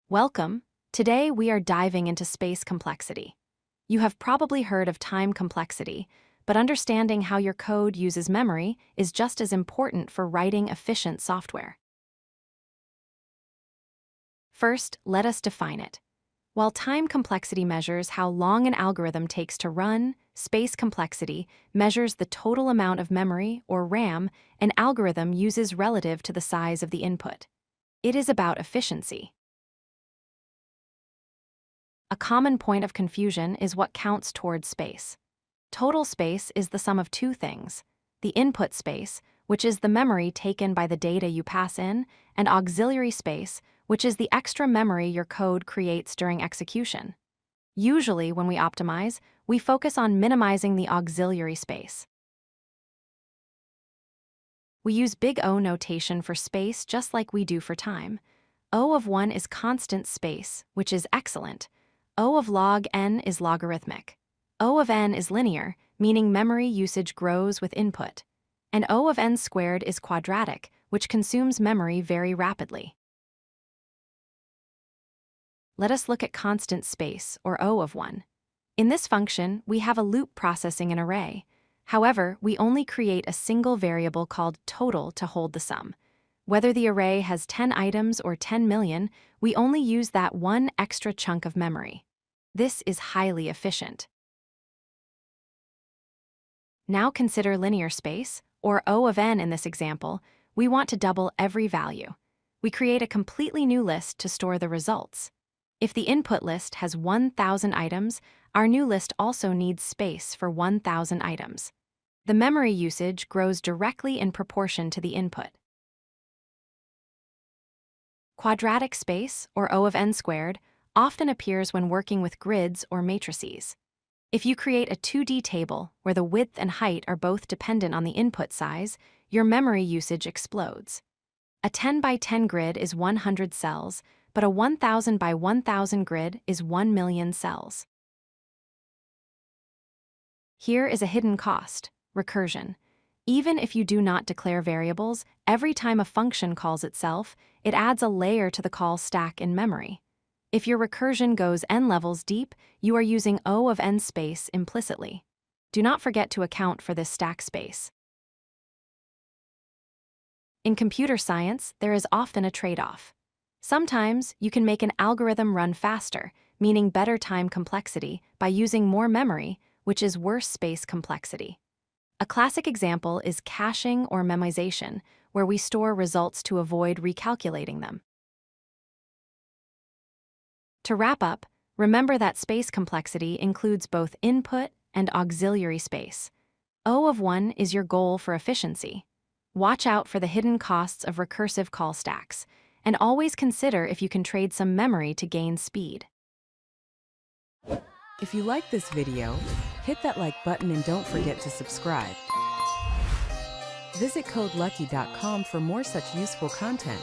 Welcome. Today we are diving into space complexity. You have probably heard of time complexity, but understanding how your code uses memory is just as important for writing efficient software. First, let us define it. While time complexity measures how long an algorithm takes to run, space complexity measures the total amount of memory, or RAM, an algorithm uses relative to the size of the input. It is about efficiency. A common point of confusion is what counts towards space. Total space is the sum of two things: the input space, which is the memory taken by the data you pass in, and auxiliary space, which is the extra memory your code creates during execution. Usually, when we optimize, we focus on minimizing the auxiliary space. We use big O notation for space just like we do for time. O of 1 is constant space, which is excellent. O of log n is logarithmic. O of n is linear, meaning memory usage grows with input. And O of n squared is quadratic, which consumes memory very rapidly. Let us look at constant space, or O of 1. In this function, we have a loop processing an array. However, we only create a single variable called total to hold the sum. Whether the array has 10 items or 10 million, we only use that one extra chunk of memory. This is highly efficient. Now consider linear space, or O of n in this example. We want to double every value. We create a completely new list to store the results. If the input list has 1,000 items, our new list also needs space for 1,000 items. The memory usage grows directly in proportion to the input. Quadratic space, or O of n squared, often appears when working with grids or matrices. If you create a 2D table where the width and height are both dependent on the input size, your memory usage explodes. A 10 by 10 grid is 100 cells, but a 1,000 by 1,000 grid is 1,000,000 cells. Here is a hidden cost: recursion. Even if you do not declare variables, every time a function calls itself, it adds a layer to the call stack in memory. If your recursion goes n levels deep, you are using O of n space implicitly. Do not forget to account for this stack space. In computer science, there is often a trade-off. Sometimes you can make an algorithm run faster, meaning better time complexity, by using more memory, which is worse space complexity. A classic example is caching or memoization, where we store results to avoid recalculating them. To wrap up, remember that space complexity includes both input and auxiliary space. O of 1 is your goal for efficiency. Watch out for the hidden costs of recursive call stacks, and always consider if you can trade some memory to gain speed. If you like this video, hit that like button and don't forget to subscribe. Visit codelucky.com for more such useful content.